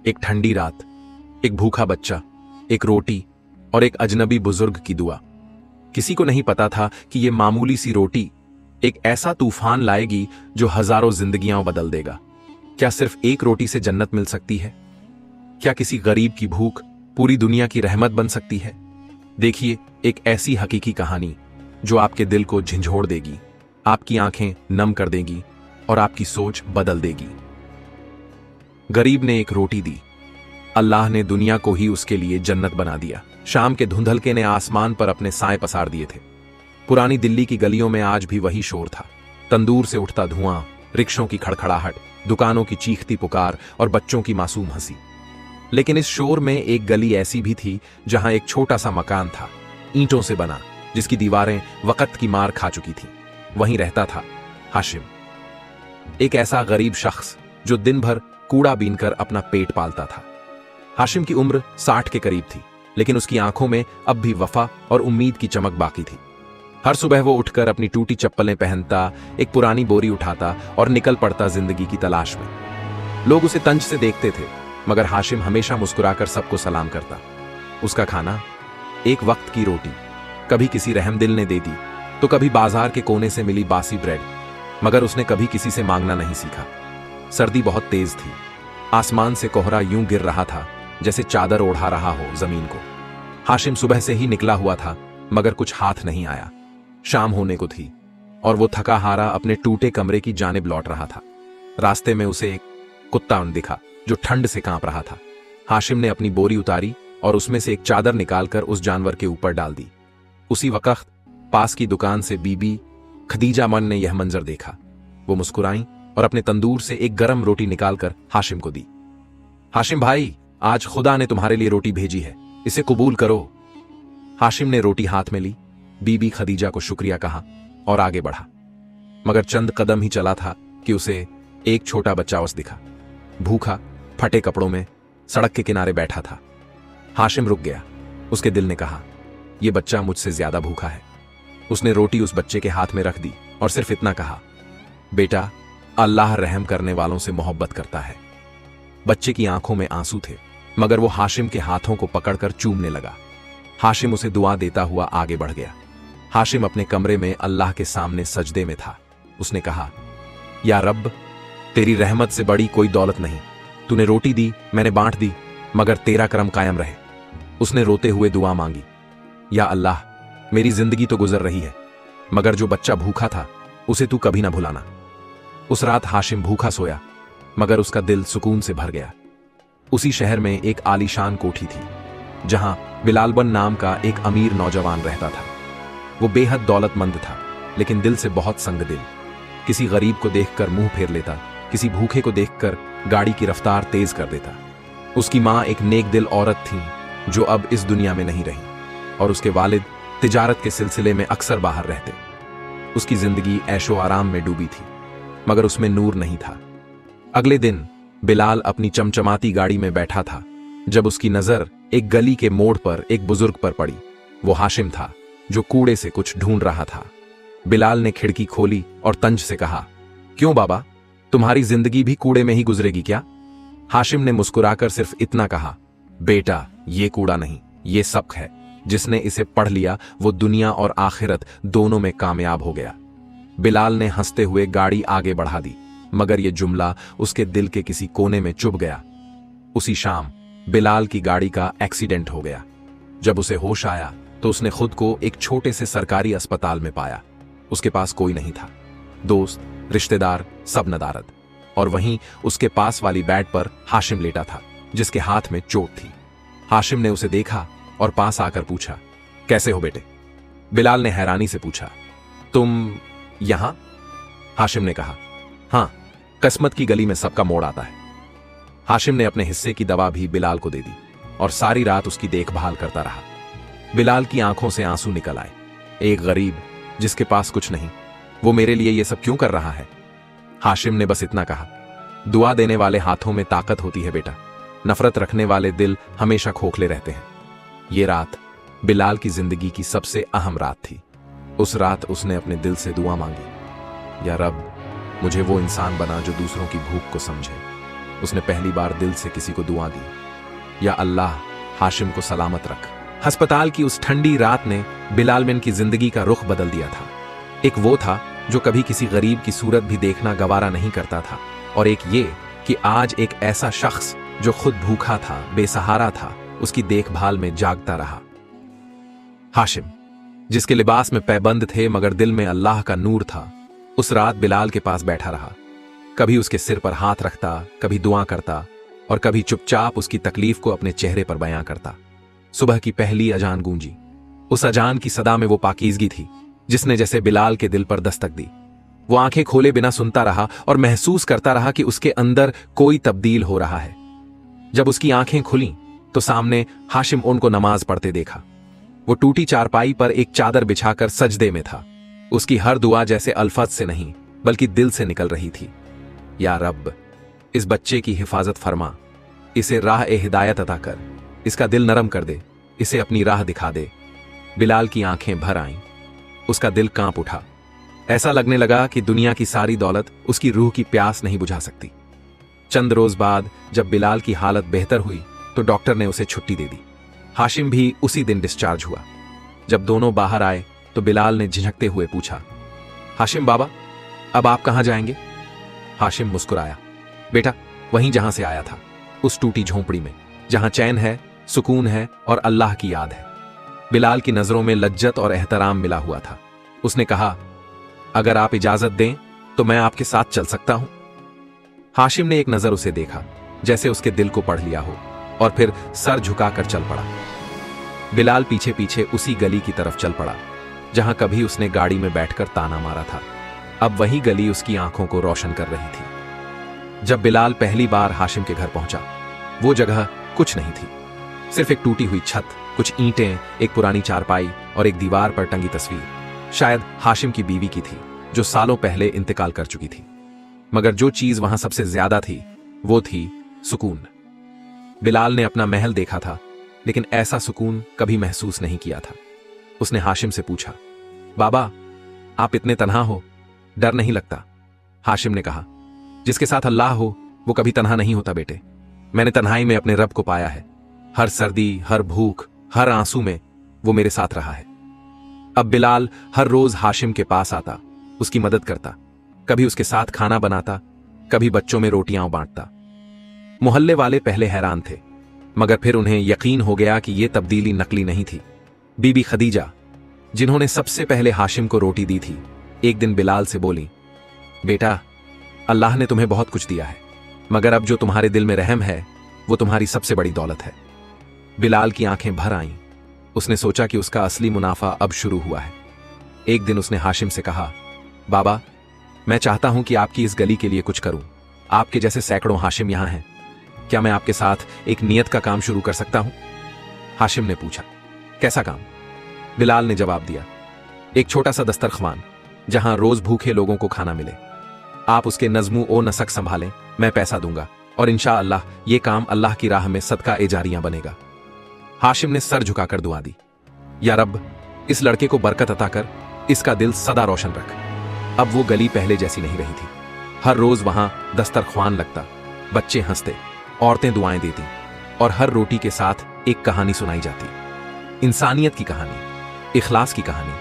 एक ठंडी रात, एक भूखा बच्चा, एक रोटी और एक अजनबी बुजुर्ग की दुआ। किसी को नहीं पता था कि यह मामूली सी रोटी एक ऐसा तूफान लाएगी जो हजारों जिंदगियां बदल देगा। क्या सिर्फ एक रोटी से जन्नत मिल सकती है? क्या किसी गरीब की भूख पूरी दुनिया की रहमत बन सकती है? देखिए, एक ऐसी हकीकी कहानी जो आपके दिल को झंझोड़ देगी, आपकी आंखें नम कर देगी और आपकी सोच बदल देगी। गरीब ने एक रोटी दी, अल्लाह ने दुनिया को ही उसके लिए जन्नत बना दिया। शाम के धुंधलके ने आसमान पर अपने साए पसार दिए थे। पुरानी दिल्ली की गलियों में आज भी वही शोर था, तंदूर से उठता धुआं, रिक्शों की खड़खड़ाहट, दुकानों की चीखती पुकार और बच्चों की मासूम हंसी। लेकिन इस शोर में एक गली ऐसी भी थी जहां एक छोटा सा मकान था, ईंटों से बना, जिसकी दीवारें वक्त की मार खा चुकी थीं। वहीं रहता था हाशिम, एक ऐसा गरीब शख्स जो दिन भर कूड़ा बीनकर अपना पेट पालता था। हाशिम की उम्र 60 के करीब थी, लेकिन उसकी आंखों में अब भी वफा और उम्मीद की चमक बाकी थी। हर सुबह वो उठकर अपनी टूटी चप्पलें पहनता, एक पुरानी बोरी उठाता और निकल पड़ता जिंदगी की तलाश में। लोग उसे तंज से देखते थे, मगर हाशिम हमेशा मुस्कुराकर सबको सलाम करता। उसका खाना एक वक्त की रोटी, कभी किसी रहमदिल ने दे दी तो कभी बाजार के कोने से मिली बासी ब्रेड, मगर उसने कभी किसी से मांगना नहीं सीखा। सर्दी बहुत तेज थी, आसमान से कोहरा यूं गिर रहा था जैसे चादर ओढ़ा रहा हो जमीन को। हाशिम सुबह से ही निकला हुआ था, मगर कुछ हाथ नहीं आया। शाम होने को थी और वो थका हारा अपने टूटे कमरे की जानिब लौट रहा था। रास्ते में उसे एक कुत्ता दिखा जो ठंड से कांप रहा था। हाशिम ने अपनी बोरी उतारी और उसमें से एक चादर निकालकर उस जानवर के ऊपर डाल दी। उसी वक्त पास की दुकान से बीबी खदीजा मन ने यह मंजर देखा। वो मुस्कुराई और अपने तंदूर से एक गरम रोटी निकालकर हाशिम को दी। हाशिम भाई, आज खुदा ने तुम्हारे लिए रोटी भेजी है, इसे कबूल करो। हाशिम ने रोटी हाथ में ली, बीबी खदीजा को शुक्रिया कहा और आगे बढ़ा। मगर चंद कदम ही चला था कि उसे एक छोटा बच्चा उस दिखा, भूखा, फटे कपड़ों में सड़क के किनारे बैठा था। हाशिम रुक गया। उसके दिल ने कहा, यह बच्चा मुझसे ज्यादा भूखा है। उसने रोटी उस बच्चे के हाथ में रख दी और सिर्फ इतना कहा, बेटा, अल्लाह रहम करने वालों से मोहब्बत करता है। बच्चे की आंखों में आंसू थे, मगर वो हाशिम के हाथों को पकड़कर चूमने लगा। हाशिम उसे दुआ देता हुआ आगे बढ़ गया। हाशिम अपने कमरे में अल्लाह के सामने सजदे में था। उसने कहा, या रब, तेरी रहमत से बड़ी कोई दौलत नहीं। तूने रोटी दी, मैंने बांट दी, मगर तेरा करम कायम रहे। उसने रोते हुए दुआ मांगी, या अल्लाह, मेरी जिंदगी तो गुजर रही है, मगर जो बच्चा भूखा था उसे तू कभी ना भुलाना। उस रात हाशिम भूखा सोया, मगर उसका दिल सुकून से भर गया। उसी शहर में एक आलीशान कोठी थी जहां बिलालबन नाम का एक अमीर नौजवान रहता था। वो बेहद दौलतमंद था, लेकिन दिल से बहुत संगदिल। किसी गरीब को देखकर मुंह फेर लेता, किसी भूखे को देखकर गाड़ी की रफ्तार तेज कर देता। उसकी मां एक नेक दिल औरत थी जो अब इस दुनिया में नहीं रही, और उसके वालिद तिजारत के सिलसिले में अक्सर बाहर रहते। उसकी जिंदगी ऐशो आराम में डूबी थी, मगर उसमें नूर नहीं था। अगले दिन बिलाल अपनी चमचमाती गाड़ी में बैठा था जब उसकी नजर एक गली के मोड़ पर एक बुजुर्ग पर पड़ी। वो हाशिम था जो कूड़े से कुछ ढूंढ रहा था। बिलाल ने खिड़की खोली और तंज से कहा, क्यों बाबा, तुम्हारी जिंदगी भी कूड़े में ही गुजरेगी क्या? हाशिम ने मुस्कुराकर सिर्फ इतना कहा, बेटा, ये कूड़ा नहीं, ये सबक है। जिसने इसे पढ़ लिया वो दुनिया और आखिरत दोनों में कामयाब हो गया। बिलाल ने हंसते हुए गाड़ी आगे बढ़ा दी, मगर यह जुमला उसके दिल के किसी कोने में चुभ गया। उसी शाम बिलाल की गाड़ी का एक्सीडेंट हो गया। जब उसे होश आया तो उसने खुद को एक छोटे से सरकारी अस्पताल में पाया। उसके पास कोई नहीं था, दोस्त, रिश्तेदार, सब नदारद। और वहीं उसके पास वाली बेड पर हाशिम लेटा था, जिसके हाथ में चोट थी। हाशिम ने उसे देखा और पास आकर पूछा, कैसे हो बेटे? बिलाल ने हैरानी से पूछा, तुम यहां? हाशिम ने कहा, हां, किस्मत की गली में सबका मोड़ आता है। हाशिम ने अपने हिस्से की दवा भी बिलाल को दे दी और सारी रात उसकी देखभाल करता रहा। बिलाल की आंखों से आंसू निकल आए। एक गरीब जिसके पास कुछ नहीं, वो मेरे लिए ये सब क्यों कर रहा है? हाशिम ने बस इतना कहा, दुआ देने वाले हाथों में ताकत होती है बेटा, नफरत रखने वाले दिल हमेशा खोखले रहते हैं। ये रात बिलाल की जिंदगी की सबसे अहम रात थी। उस रात उसने अपने दिल से दुआ मांगी, या रब, मुझे वो इंसान बना जो दूसरों की भूख को समझे। उसने पहली बार दिल से किसी को दुआ दी, या अल्लाह हाशिम को सलामत रख। अस्पताल की उस ठंडी रात ने बिलाल मियां की जिंदगी का रुख बदल दिया था। एक वो था जो कभी किसी गरीब की सूरत भी देखना गवारा नहीं करता था, और एक ये कि आज एक ऐसा शख्स जो खुद भूखा था, बेसहारा था, उसकी देखभाल में जागता रहा। हाशिम, जिसके लिबास में पैबंद थे मगर दिल में अल्लाह का नूर था, उस रात बिलाल के पास बैठा रहा। कभी उसके सिर पर हाथ रखता, कभी दुआ करता, और कभी चुपचाप उसकी तकलीफ को अपने चेहरे पर बयां करता। सुबह की पहली अजान गूंजी। उस अजान की सदा में वो पाकीज़गी थी जिसने जैसे बिलाल के दिल पर दस्तक दी। वो आंखें खोले बिना सुनता रहा और महसूस करता रहा कि उसके अंदर कोई तब्दील हो रहा है। जब उसकी आंखें खुलीं तो सामने हाशिम उनको नमाज पढ़ते देखा। वो टूटी चारपाई पर एक चादर बिछाकर सजदे में था। उसकी हर दुआ जैसे अल्फाज से नहीं बल्कि दिल से निकल रही थी। या रब, इस बच्चे की हिफाजत फरमा, इसे राह ए हिदायत अता कर, इसका दिल नरम कर दे, इसे अपनी राह दिखा दे। बिलाल की आंखें भर आईं, उसका दिल कांप उठा। ऐसा लगने लगा कि दुनिया की सारी दौलत उसकी रूह की प्यास नहीं बुझा सकती। चंद रोज बाद जब बिलाल की हालत बेहतर हुई तो डॉक्टर ने उसे छुट्टी दे दी। हाशिम भी उसी दिन डिस्चार्ज हुआ। जब दोनों बाहर आए तो बिलाल ने झिझकते हुए पूछा, हाशिम बाबा, अब आप कहां जाएंगे? हाशिम मुस्कुराया, बेटा, वहीं जहां से आया था, उस टूटी झोंपड़ी में, जहां चैन है, सुकून है और अल्लाह की याद है। बिलाल की नजरों में लज्जत और एहतराम मिला हुआ था। उसने कहा, अगर आप इजाजत दें तो मैं आपके साथ चल सकता हूं। हाशिम ने एक नजर उसे देखा, जैसे उसके दिल को पढ़ लिया हो, और फिर सर झुकाकर चल पड़ा। बिलाल पीछे पीछे उसी गली की तरफ चल पड़ा जहां कभी उसने गाड़ी में बैठकर ताना मारा था। अब वही गली उसकी आंखों को रोशन कर रही थी। जब बिलाल पहली बार हाशिम के घर पहुंचा, वो जगह कुछ नहीं थी, सिर्फ एक टूटी हुई छत, कुछ ईंटें, एक पुरानी चारपाई और एक दीवार पर टंगी तस्वीर। शायद हाशिम की बीवी की थी, जो सालों पहले इंतकाल कर चुकी थी। मगर जो चीज वहां सबसे ज्यादा थी वो थी सुकून। बिलाल ने अपना महल देखा था, लेकिन ऐसा सुकून कभी महसूस नहीं किया था। उसने हाशिम से पूछा, बाबा, आप इतने तन्हा हो, डर नहीं लगता? हाशिम ने कहा, जिसके साथ अल्लाह हो वो कभी तन्हा नहीं होता बेटे। मैंने तन्हाई में अपने रब को पाया है। हर सर्दी, हर भूख, हर आंसू में वो मेरे साथ रहा है। अब बिलाल हर रोज हाशिम के पास आता, उसकी मदद करता, कभी उसके साथ खाना बनाता, कभी बच्चों में रोटियां बांटता। मोहल्ले वाले पहले हैरान थे, मगर फिर उन्हें यकीन हो गया कि यह तब्दीली नकली नहीं थी। बीबी खदीजा, जिन्होंने सबसे पहले हाशिम को रोटी दी थी, एक दिन बिलाल से बोली, बेटा, अल्लाह ने तुम्हें बहुत कुछ दिया है, मगर अब जो तुम्हारे दिल में रहम है वो तुम्हारी सबसे बड़ी दौलत है। बिलाल की आंखें भर आईं। उसने सोचा कि उसका असली मुनाफा अब शुरू हुआ है। एक दिन उसने हाशिम से कहा, बाबा, मैं चाहता हूं कि आपकी इस गली के लिए कुछ करूं। आपके जैसे सैकड़ों हाशिम यहां हैं। क्या मैं आपके साथ एक नियत का काम शुरू कर सकता हूं? हाशिम ने पूछा, कैसा काम? बिलाल ने जवाब दिया, एक छोटा सा दस्तरख्वान जहां रोज भूखे लोगों को खाना मिले। आप उसके नज़्मो ओ नसक संभालें, मैं पैसा दूंगा, और इंशाअल्लाह ये काम अल्लाह की राह में सदका ए जारियां बनेगा। हाशिम ने सर झुकाकर दुआ दी, या रब, इस लड़के को बरकत अता कर, इसका दिल सदा रोशन रख। अब वो गली पहले जैसी नहीं रही थी। हर रोज वहां दस्तरख्वान लगता, बच्चे हंसते, औरतें दुआएं देती, और हर रोटी के साथ एक कहानी सुनाई जाती। इंसानियत की कहानी, इखलास की कहानी,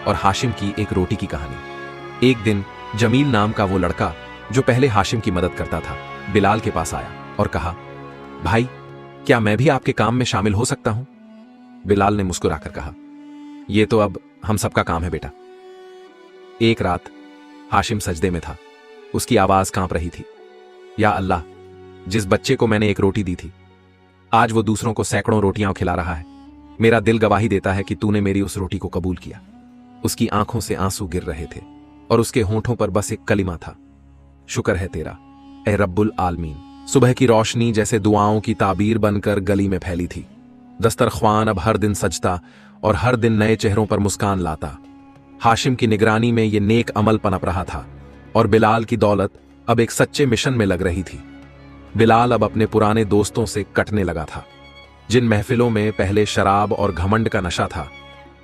और हाशिम की एक रोटी की कहानी। एक दिन जमील नाम का वो लड़का जो पहले हाशिम की मदद करता था, बिलाल के पास आया और कहा, भाई, क्या मैं भी आपके काम में शामिल हो सकता हूं? बिलाल ने मुस्कुराकर कहा, यह तो अब हम सबका काम है बेटा। एक रात हाशिम सजदे में था। उसकी आवाज कांप रही थी, या अल्लाह, जिस बच्चे को मैंने एक रोटी दी थी, आज वो दूसरों को सैकड़ों रोटियां खिला रहा है। मेरा दिल गवाही देता है कि तूने मेरी उस रोटी को कबूल किया। उसकी आंखों से आंसू गिर रहे थे और उसके होंठों पर बस एक कलिमा था, शुक्र है तेरा, ए रब्बुल आलमीन। सुबह की रोशनी जैसे दुआओं की ताबीर बनकर गली में फैली थी। दस्तरख्वान अब हर दिन सजता और हर दिन नए चेहरों पर मुस्कान लाता। हाशिम की निगरानी में ये नेक अमल पनप रहा था, और बिलाल की दौलत अब एक सच्चे मिशन में लग रही थी। बिलाल अब अपने पुराने दोस्तों से कटने लगा था। जिन महफिलों में पहले शराब और घमंड का नशा था,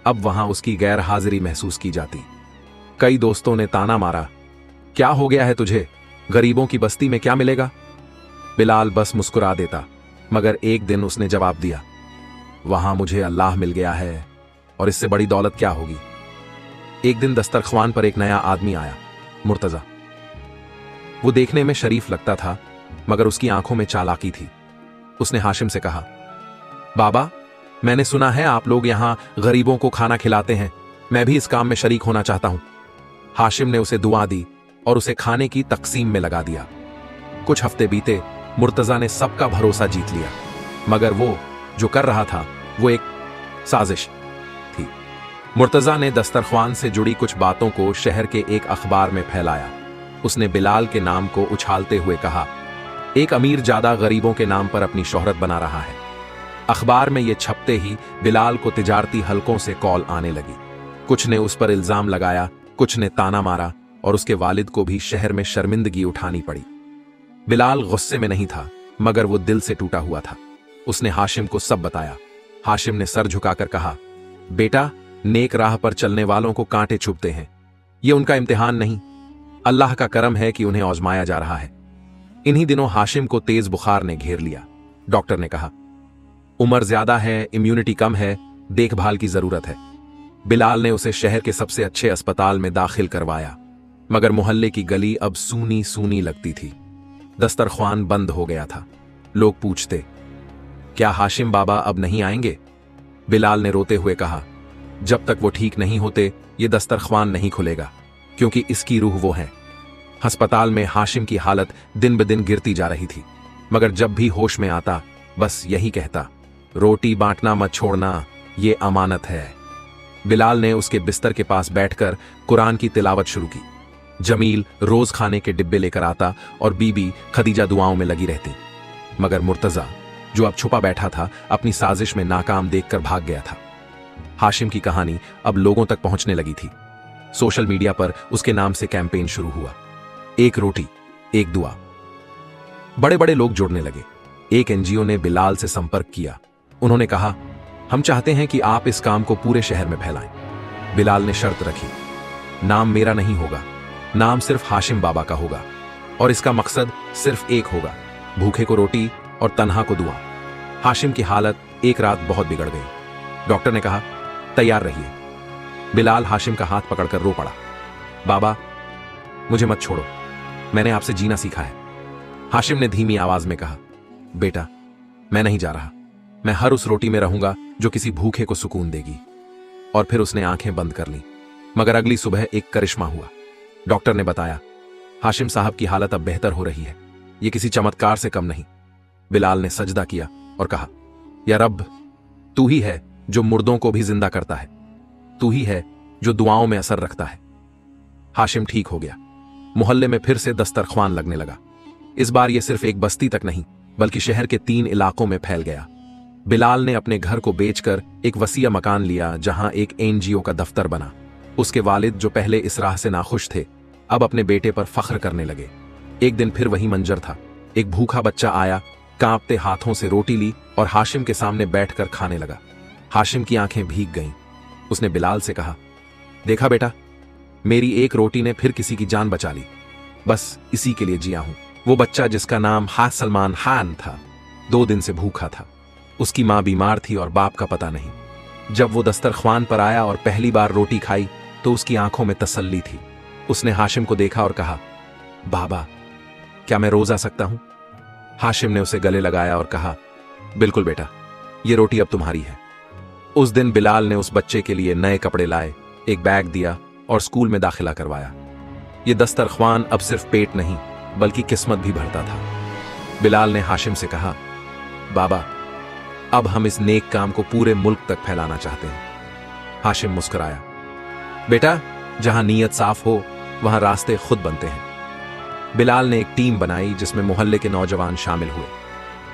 अब वहां उसकी गैर हाजिरी महसूस की जाती। कई दोस्तों ने ताना मारा, क्या हो गया है तुझे? गरीबों की बस्ती में क्या मिलेगा? बिलाल बस मुस्कुरा देता, मगर एक दिन उसने जवाब दिया, वहां मुझे अल्लाह मिल गया है और इससे बड़ी दौलत क्या होगी। एक दिन दस्तरख्वान पर एक नया आदमी आया, मुर्तजा। वो देखने में शरीफ लगता था, मगर उसकी आंखों में चालाकी थी। उसने हाशिम से कहा, बाबा, मैंने सुना है आप लोग यहां गरीबों को खाना खिलाते हैं, मैं भी इस काम में शरीक होना चाहता हूं। हाशिम ने उसे दुआ दी और उसे खाने की तकसीम में लगा दिया। कुछ हफ्ते बीते, मुर्तजा ने सबका भरोसा जीत लिया, मगर वो जो कर रहा था वो एक साजिश थी। मुर्तजा ने दस्तरख्वान से जुड़ी कुछ बातों को शहर के एक अखबार में फैलाया। उसने बिलाल के नाम को उछालते हुए कहा, एक अमीर ज्यादा गरीबों के नाम पर अपनी शोहरत बना रहा है। अखबार में यह छपते ही बिलाल को तिजारती हलकों से कॉल आने लगी। कुछ ने उस पर इल्जाम लगाया, कुछ ने ताना मारा और उसके वालिद को भी शहर में शर्मिंदगी उठानी पड़ी। बिलाल गुस्से में नहीं था, मगर वो दिल से टूटा हुआ था। उसने हाशिम को सब बताया। हाशिम ने सर झुकाकर कहा, बेटा, नेक राह पर चलने वालों को कांटे चुभते हैं। ये उनका इम्तिहान नहीं, अल्लाह का करम है कि उन्हें आजमाया जा रहा है। इन्हीं दिनों हाशिम को तेज बुखार ने घेर लिया। डॉक्टर ने कहा, उम्र ज्यादा है, इम्यूनिटी कम है, देखभाल की जरूरत है। बिलाल ने उसे शहर के सबसे अच्छे अस्पताल में दाखिल करवाया, मगर मोहल्ले की गली अब सूनी सूनी लगती थी। दस्तरख्वान बंद हो गया था। लोग पूछते, क्या हाशिम बाबा अब नहीं आएंगे? बिलाल ने रोते हुए कहा, जब तक वो ठीक नहीं होते ये दस्तरख्वान नहीं खुलेगा, क्योंकि इसकी रूह वो है। अस्पताल में हाशिम की हालत दिन ब दिन गिरती जा रही थी, मगर जब भी होश में आता बस यही कहता, रोटी बांटना मत छोड़ना, ये अमानत है। बिलाल ने उसके बिस्तर के पास बैठकर कुरान की तिलावत शुरू की। जमील रोज खाने के डिब्बे लेकर आता और बीबी खदीजा दुआओं में लगी रहती, मगर मुर्तजा, जो अब छुपा बैठा था, अपनी साजिश में नाकाम देखकर भाग गया था। हाशिम की कहानी अब लोगों तक पहुंचने लगी थी। सोशल मीडिया पर उसके नाम से कैंपेन शुरू हुआ, एक रोटी एक दुआ। बड़े बड़े लोग जुड़ने लगे। एक एनजीओ ने बिलाल से संपर्क किया। उन्होंने कहा, हम चाहते हैं कि आप इस काम को पूरे शहर में फैलाएं। बिलाल ने शर्त रखी, नाम मेरा नहीं होगा, नाम सिर्फ हाशिम बाबा का होगा और इसका मकसद सिर्फ एक होगा, भूखे को रोटी और तन्हा को दुआ। हाशिम की हालत एक रात बहुत बिगड़ गई। डॉक्टर ने कहा, तैयार रहिए। बिलाल हाशिम का हाथ पकड़कर रो पड़ा, बाबा, मुझे मत छोड़ो, मैंने आपसे जीना सीखा है। हाशिम ने धीमी आवाज में कहा, बेटा, मैं नहीं जा रहा, मैं हर उस रोटी में रहूंगा जो किसी भूखे को सुकून देगी। और फिर उसने आंखें बंद कर लीं। मगर अगली सुबह एक करिश्मा हुआ। डॉक्टर ने बताया, हाशिम साहब की हालत अब बेहतर हो रही है, ये किसी चमत्कार से कम नहीं। बिलाल ने सजदा किया और कहा, या रब, तू ही है जो मुर्दों को भी जिंदा करता है, तू ही है जो दुआओं में असर रखता है। हाशिम ठीक हो गया। मोहल्ले में फिर से दस्तरख्वान लगने लगा। इस बार यह सिर्फ एक बस्ती तक नहीं, बल्कि शहर के 3 इलाकों में फैल गया। बिलाल ने अपने घर को बेचकर एक वसीया मकान लिया, जहां एक एनजीओ का दफ्तर बना। उसके वालिद, जो पहले इस राह से नाखुश थे, अब अपने बेटे पर फख्र करने लगे। एक दिन फिर वही मंजर था। एक भूखा बच्चा आया, कांपते हाथों से रोटी ली और हाशिम के सामने बैठकर खाने लगा। हाशिम की आंखें भीग गईं। उसने बिलाल से कहा, देखा बेटा, मेरी एक रोटी ने फिर किसी की जान बचा ली, बस इसी के लिए जिया हूं। वो बच्चा जिसका नाम सलमान खान था, 2 दिन से भूखा था। उसकी मां बीमार थी और बाप का पता नहीं। जब वो दस्तरख्वान पर आया और पहली बार रोटी खाई तो उसकी आंखों में तसल्ली थी। उसने हाशिम को देखा और कहा, बाबा, क्या मैं रोज आ सकता हूं? हाशिम ने उसे गले लगाया और कहा, बिल्कुल बेटा, ये रोटी अब तुम्हारी है। उस दिन बिलाल ने उस बच्चे के लिए नए कपड़े लाए, एक बैग दिया और स्कूल में दाखिला करवाया। ये दस्तरख्वान अब सिर्फ पेट नहीं, बल्कि किस्मत भी भरता था। बिलाल ने हाशिम से कहा, बाबा, अब हम इस नेक काम को पूरे मुल्क तक फैलाना चाहते हैं। हाशिम मुस्कुराया, बेटा, जहां नीयत साफ हो वहां रास्ते खुद बनते हैं। बिलाल ने एक टीम बनाई जिसमें मोहल्ले के नौजवान शामिल हुए।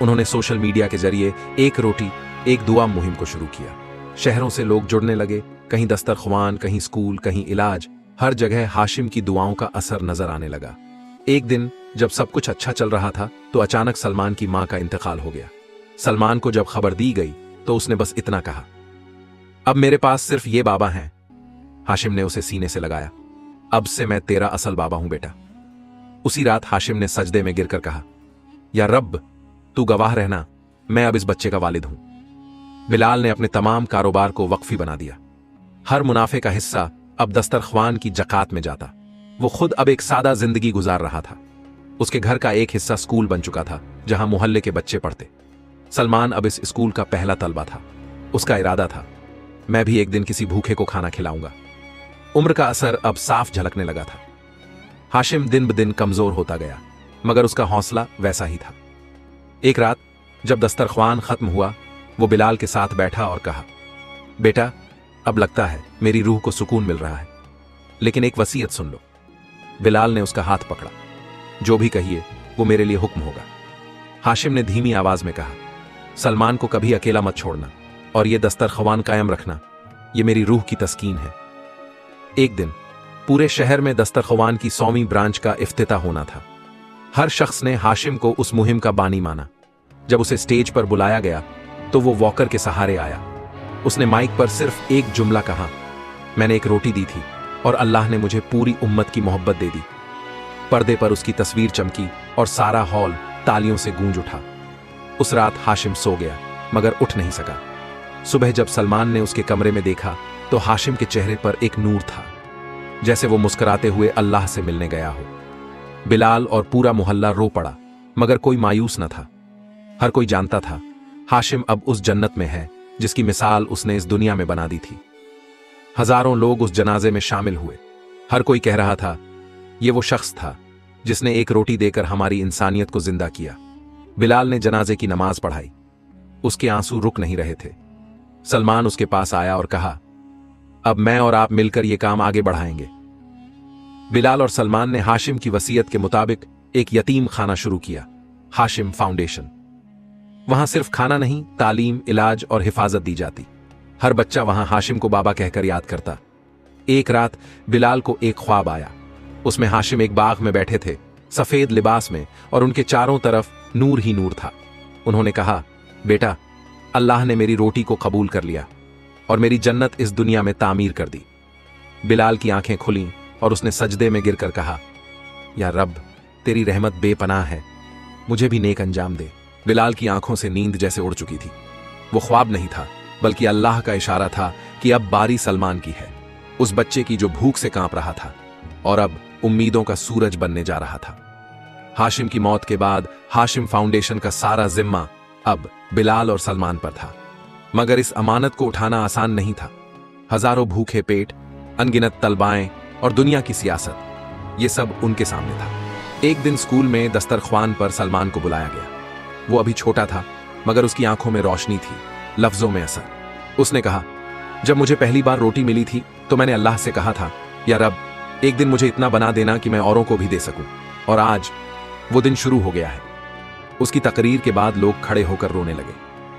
उन्होंने सोशल मीडिया के जरिए एक रोटी एक दुआ मुहिम को शुरू किया। शहरों से लोग जुड़ने लगे, कहीं दस्तरख्वान, कहीं स्कूल, कहीं इलाज। हर जगह हाशिम की दुआओं का असर नजर आने लगा। एक दिन जब सब कुछ अच्छा चल रहा था तो अचानक सलमान की मां का इंतकाल हो गया। सलमान को जब खबर दी गई तो उसने बस इतना कहा, अब मेरे पास सिर्फ ये बाबा हैं। हाशिम ने उसे सीने से लगाया, अब से मैं तेरा असल बाबा हूं बेटा। उसी रात हाशिम ने सजदे में गिरकर कहा, या रब, तू गवाह रहना, मैं अब इस बच्चे का वालिद हूं। बिलाल ने अपने तमाम कारोबार को वक्फी बना दिया। हर मुनाफे का हिस्सा अब दस्तरख्वान की जकात में जाता। वो खुद अब एक सादा जिंदगी गुजार रहा था। उसके घर का एक हिस्सा स्कूल बन चुका था जहां मोहल्ले के बच्चे पढ़ते। सलमान अब इस स्कूल का पहला तलबा था। उसका इरादा था, मैं भी एक दिन किसी भूखे को खाना खिलाऊंगा। उम्र का असर अब साफ झलकने लगा था। हाशिम दिन ब दिन कमजोर होता गया, मगर उसका हौसला वैसा ही था। एक रात जब दस्तरख्वान खत्म हुआ, वो बिलाल के साथ बैठा और कहा, बेटा, अब लगता है मेरी रूह को सुकून मिल रहा है, लेकिन एक वसीयत सुन लो। बिलाल ने उसका हाथ पकड़ा। जो भी कहिए वो मेरे लिए हुक्म होगा। हाशिम ने धीमी आवाज में कहा, सलमान को कभी अकेला मत छोड़ना और ये दस्तरख्वान कायम रखना, ये मेरी रूह की तस्कीन है। एक दिन पूरे शहर में दस्तरख्वान की 100वीं ब्रांच का इफ्तिताह होना था। हर शख्स ने हाशिम को उस मुहिम का बानी माना। जब उसे स्टेज पर बुलाया गया तो वो वॉकर के सहारे आया। उसने माइक पर सिर्फ एक जुमला कहा, मैंने एक रोटी दी थी और अल्लाह ने मुझे पूरी उम्मत की मोहब्बत दे दी। पर्दे पर उसकी तस्वीर चमकी और सारा हॉल तालियों से गूंज उठा। उस रात हाशिम सो गया, मगर उठ नहीं सका। सुबह जब सलमान ने उसके कमरे में देखा तो हाशिम के चेहरे पर एक नूर था, जैसे वो मुस्कुराते हुए अल्लाह से मिलने गया हो। बिलाल और पूरा मोहल्ला रो पड़ा, मगर कोई मायूस न था। हर कोई जानता था हाशिम अब उस जन्नत में है जिसकी मिसाल उसने इस दुनिया में बना दी थी। हजारों लोग उस जनाजे में शामिल हुए। हर कोई कह रहा था, ये वो शख्स था जिसने एक रोटी देकर हमारी इंसानियत को जिंदा किया। बिलाल ने जनाजे की नमाज पढ़ाई। उसके आंसू रुक नहीं रहे थे। सलमान उसके पास आया और कहा, अब मैं और आप मिलकर यह काम आगे बढ़ाएंगे। बिलाल और सलमान ने हाशिम की वसीयत के मुताबिक एक यतीम खाना शुरू किया, हाशिम फाउंडेशन। वहां सिर्फ खाना नहीं, तालीम, इलाज और हिफाजत दी जाती। हर बच्चा वहां हाशिम को बाबा कहकर याद करता। एक रात बिलाल को एक ख्वाब आया। उसमें हाशिम एक बाग में बैठे थे, सफेद लिबास में, और उनके चारों तरफ नूर ही नूर था। उन्होंने कहा, बेटा, अल्लाह ने मेरी रोटी को कबूल कर लिया और मेरी जन्नत इस दुनिया में तामीर कर दी। बिलाल की आंखें खुलीं और उसने सजदे में गिरकर कहा, या रब, तेरी रहमत बेपनाह है, मुझे भी नेक अंजाम दे। बिलाल की आंखों से नींद जैसे उड़ चुकी थी। वो ख्वाब नहीं था, बल्कि अल्लाह का इशारा था कि अब बारी सलमान की है, उस बच्चे की जो भूख से कांप रहा था और अब उम्मीदों का सूरज बनने जा रहा था। हाशिम की मौत के बाद हाशिम फाउंडेशन का सारा जिम्मा अब बिलाल और सलमान पर था। मगर इस अमानत को उठाना आसान नहीं था। हजारों भूखे पेट, अनगिनत तलबाएं और दुनिया की सियासत, ये सब उनके सामने था। एक दिन स्कूल में दस्तरख्वान पर सलमान को बुलाया गया। वो अभी छोटा था, मगर उसकी आंखों में रोशनी थी, लफ्जों में असर। उसने कहा, जब मुझे पहली बार रोटी मिली थी तो मैंने अल्लाह से कहा था, या रब, एक दिन मुझे इतना बना देना कि मैं औरों को भी दे सकूं। और आज वो दिन शुरू हो गया है। उसकी तकरीर के बाद लोग खड़े होकर रोने लगे।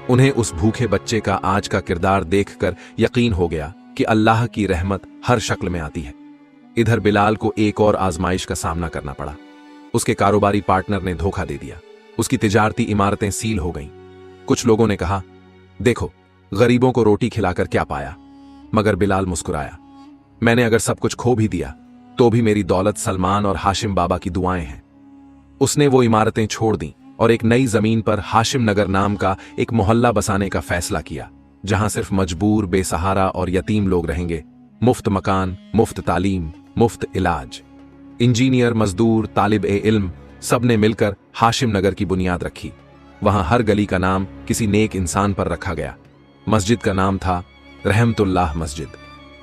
उन्हें उस भूखे बच्चे का आज का किरदार देखकर यकीन हो गया कि अल्लाह की रहमत हर शक्ल में आती है। इधर बिलाल को एक और आजमाइश का सामना करना पड़ा। उसके कारोबारी पार्टनर ने धोखा दे दिया। उसकी तिजारती इमारतें सील हो गईं। कुछ लोगों ने कहा, देखो, गरीबों को रोटी खिलाकर क्या पाया। मगर बिलाल मुस्कुराया, मैंने अगर सब कुछ खो भी दिया तो भी मेरी दौलत सलमान और हाशिम बाबा की दुआएं हैं। उसने वो इमारतें छोड़ दी और एक नई जमीन पर हाशिम नगर नाम का एक मोहल्ला बसाने का फैसला किया, जहां सिर्फ मजबूर, बेसहारा और यतीम लोग रहेंगे। मुफ्त मकान, मुफ्त तालीम, मुफ्त इलाज। इंजीनियर, मजदूर, तालिब ए इल्म, सब ने मिलकर हाशिम नगर की बुनियाद रखी। वहां हर गली का नाम किसी नेक इंसान पर रखा गया। मस्जिद का नाम था रहमतुल्लाह मस्जिद,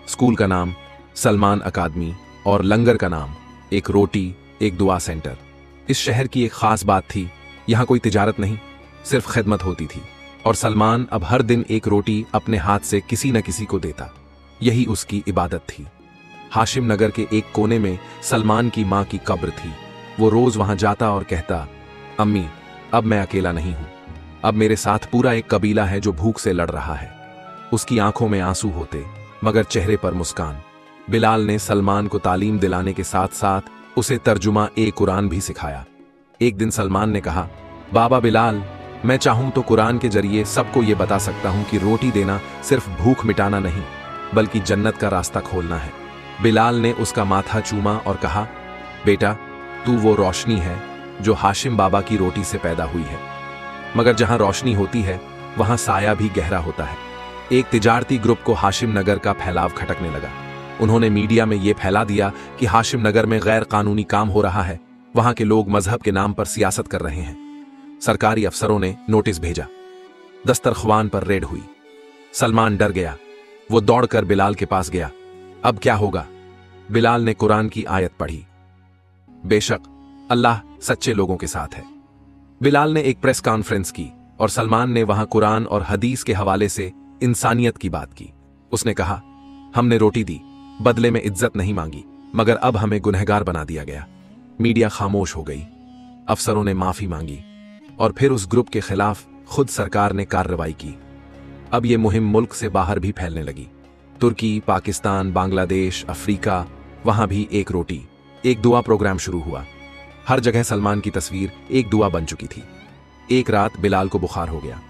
स्कूल का नाम सलमान अकादमी और लंगर का नाम एक रोटी, एक दुआ सेंटर। इस शहर की एक खास बात थी, यहां कोई तिजारत नहीं, सिर्फ खिदमत होती थी। और सलमान अब हर दिन एक रोटी अपने हाथ से किसी न किसी को देता। यही उसकी इबादत थी। हाशिम नगर के एक कोने में सलमान की मां की कब्र थी। वो रोज वहां जाता और कहता, अम्मी, अब मैं अकेला नहीं हूं, अब मेरे साथ पूरा एक कबीला है जो भूख से लड़ रहा है। उसकी आंखों में आंसू होते, मगर चेहरे पर मुस्कान। बिलाल ने सलमान को तालीम दिलाने के साथ साथ उसे तर्जुमा ए कुरान भी सिखाया। एक दिन सलमान ने कहा, बाबा बिलाल, मैं चाहूं तो कुरान के जरिए सबको ये बता सकता हूं कि रोटी देना सिर्फ भूख मिटाना नहीं, बल्कि जन्नत का रास्ता खोलना है। बिलाल ने उसका माथा चूमा और कहा, बेटा, तू वो रोशनी है जो हाशिम बाबा की रोटी से पैदा हुई है। मगर जहां रोशनी होती है वहां साया भी गहरा होता है। एक तिजारती ग्रुप को हाशिम नगर का फैलाव खटकने लगा। उन्होंने मीडिया में यह फैला दिया कि हाशिम नगर में गैर कानूनी काम हो रहा है, वहां के लोग मजहब के नाम पर सियासत कर रहे हैं। सरकारी अफसरों ने नोटिस भेजा, दस्तरख्वान पर रेड हुई। सलमान डर गया। वो दौड़कर बिलाल के पास गया। अब क्या होगा? बिलाल ने कुरान की आयत पढ़ी, बेशक अल्लाह सच्चे लोगों के साथ है। बिलाल ने एक प्रेस कॉन्फ्रेंस की और सलमान ने वहां कुरान और हदीस के हवाले से इंसानियत की बात की। उसने कहा, हमने रोटी दी, बदले में इज्जत नहीं मांगी, मगर अब हमें गुनहगार बना दिया गया। मीडिया खामोश हो गई। अफसरों ने माफी मांगी और फिर उस ग्रुप के खिलाफ खुद सरकार ने कार्रवाई की। अब यह मुहिम मुल्क से बाहर भी फैलने लगी। तुर्की, पाकिस्तान, बांग्लादेश, अफ्रीका, वहां भी एक रोटी एक दुआ प्रोग्राम शुरू हुआ। हर जगह सलमान की तस्वीर एक दुआ बन चुकी थी। एक रात बिलाल को बुखार हो गया।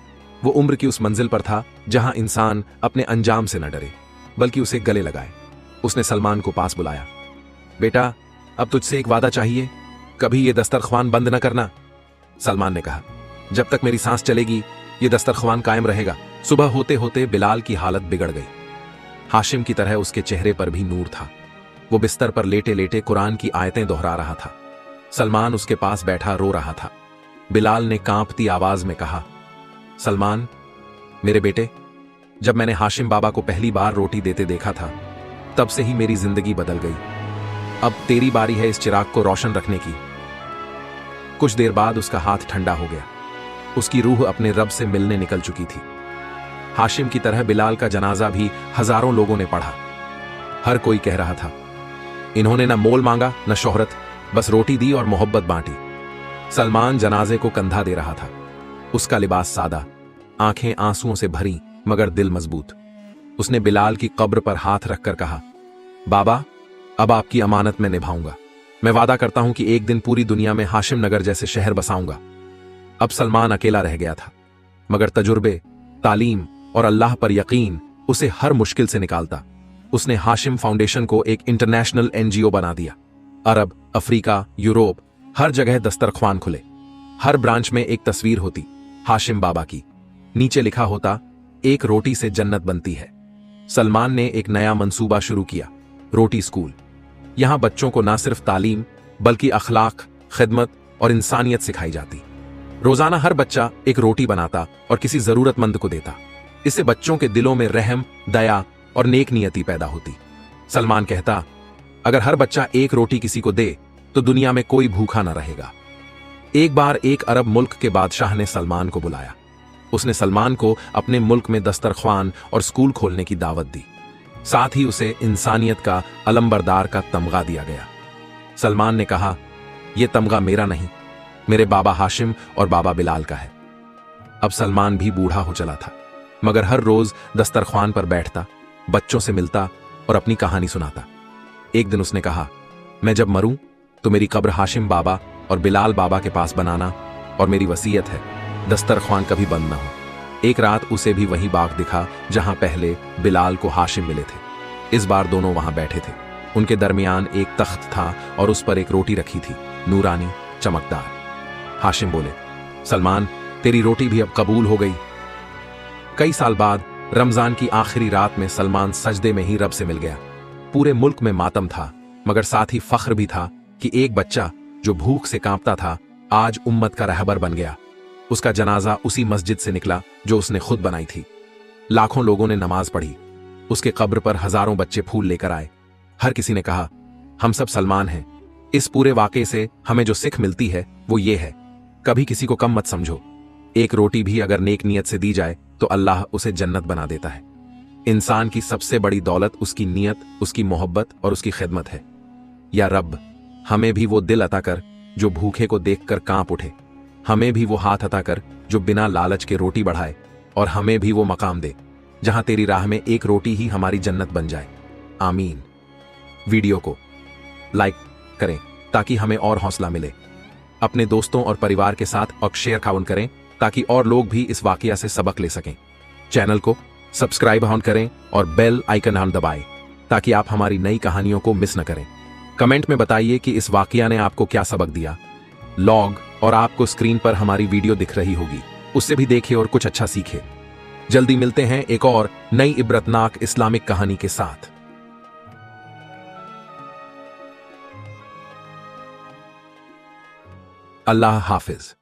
वो उम्र की उस मंजिल पर था जहां इंसान अपने अंजाम से न डरे बल्कि उसे गले लगाए। उसने सलमान को पास बुलाया। बेटा, अब तुझसे एक वादा चाहिए, कभी ये दस्तरख्वान बंद न करना। सलमान ने कहा, जब तक मेरी सांस चलेगी ये दस्तरख्वान कायम रहेगा। सुबह होते होते बिलाल की हालत बिगड़ गई। हाशिम की तरह उसके चेहरे पर भी नूर था। वो बिस्तर पर लेटे लेटे कुरान की आयतें दोहरा रहा था। सलमान उसके पास बैठा रो रहा था। बिलाल ने कांपती आवाज में कहा, सलमान मेरे बेटे, जब मैंने हाशिम बाबा को पहली बार रोटी देते देखा था तब से ही मेरी जिंदगी बदल गई। अब तेरी बारी है इस चिराग को रोशन रखने की। कुछ देर बाद उसका हाथ ठंडा हो गया। उसकी रूह अपने रब से मिलने निकल चुकी थी। हाशिम की तरह बिलाल का जनाजा भी हजारों लोगों ने पढ़ा। हर कोई कह रहा था, इन्होंने न मोल मांगा न शोहरत, बस रोटी दी और मोहब्बत बांटी। सलमान जनाजे को कंधा दे रहा था। उसका लिबास सादा, आंखें आंसुओं से भरी मगर दिल मजबूत। उसने बिलाल की कब्र पर हाथ रखकर कहा, बाबा, अब आपकी अमानत मैं निभाऊंगा। मैं वादा करता हूं कि एक दिन पूरी दुनिया में हाशिम नगर जैसे शहर बसाऊंगा। अब सलमान अकेला रह गया था, मगर तजुर्बे, तालीम और अल्लाह पर यकीन उसे हर मुश्किल से निकालता। उसने हाशिम फाउंडेशन को एक इंटरनेशनल NGO बना दिया। अरब, अफ्रीका, यूरोप, हर जगह दस्तरख्वान खुले। हर ब्रांच में एक तस्वीर होती हाशिम बाबा की। नीचे लिखा होता, एक रोटी से जन्नत बनती है। सलमान ने एक नया मंसूबा शुरू किया, रोटी स्कूल। यहां बच्चों को ना सिर्फ तालीम बल्कि अखलाक, खिदमत और इंसानियत सिखाई जाती। रोजाना हर बच्चा एक रोटी बनाता और किसी जरूरतमंद को देता। इससे बच्चों के दिलों में रहम, दया और नेक नियति पैदा होती। सलमान कहता, अगर हर बच्चा एक रोटी किसी को दे तो दुनिया में कोई भूखा न रहेगा। एक बार एक अरब मुल्क के बादशाह ने सलमान को बुलाया। उसने सलमान को अपने मुल्क में दस्तरख्वान और स्कूल खोलने की दावत दी। साथ ही उसे इंसानियत का अलंबरदार का तमगा दिया गया। सलमान ने कहा, यह तमगा मेरा नहीं, मेरे बाबा हाशिम और बाबा बिलाल का है। अब सलमान भी बूढ़ा हो चला था, मगर हर रोज दस्तरख्वान पर बैठता, बच्चों से मिलता और अपनी कहानी सुनाता। एक दिन उसने कहा, मैं जब मरूं तो मेरी कब्र हाशिम बाबा और बिलाल बाबा के पास बनाना, और मेरी वसीयत है दस्तरख्वान कभी बंद ना हो। एक रात उसे भी वही बाग दिखा जहां पहले बिलाल को हाशिम मिले थे। इस बार दोनों वहां बैठे थे। उनके दरमियान एक तख्त था और उस पर एक रोटी रखी थी, नूरानी, चमकदार। हाशिम बोले, सलमान, तेरी रोटी भी अब कबूल हो गई। कई साल बाद रमजान की आखिरी रात में सलमान सजदे में ही रब से मिल गया। पूरे मुल्क में मातम था, मगर साथ ही फख्र भी था कि एक बच्चा जो भूख से कांपता था आज उम्मत का रहबर बन गया। उसका जनाजा उसी मस्जिद से निकला जो उसने खुद बनाई थी। लाखों लोगों ने नमाज पढ़ी। उसके कब्र पर हजारों बच्चे फूल लेकर आए। हर किसी ने कहा, हम सब सलमान हैं। इस पूरे वाकये से हमें जो सिख मिलती है वो ये है, कभी किसी को कम मत समझो। एक रोटी भी अगर नेक नियत से दी जाए तो अल्लाह उसे जन्नत बना देता है। इंसान की सबसे बड़ी दौलत उसकी नियत, उसकी मोहब्बत और उसकी खिदमत है। या रब, हमें भी वो दिल अता कर जो भूखे को देखकर कांप उठे। हमें भी वो हाथ अता कर जो बिना लालच के रोटी बढ़ाए, और हमें भी वो मकाम दे जहां तेरी राह में एक रोटी ही हमारी जन्नत बन जाए। आमीन। वीडियो को लाइक करें ताकि हमें और हौसला मिले। अपने दोस्तों और परिवार के साथ और शेयर काउंट करें ताकि और लोग भी इस वाकया से सबक ले सकें। चैनल को सब्सक्राइब ऑन करें और बेल आइकन ऑन दबाएं ताकि आप हमारी नई कहानियों को मिस न करें। कमेंट में बताइए कि इस वाकया ने आपको क्या सबक दिया। लॉग और आपको स्क्रीन पर हमारी वीडियो दिख रही होगी, उससे भी देखे और कुछ अच्छा सीखे। जल्दी मिलते हैं एक और नई इबरतनाक इस्लामिक कहानी के साथ। अल्लाह हाफिज।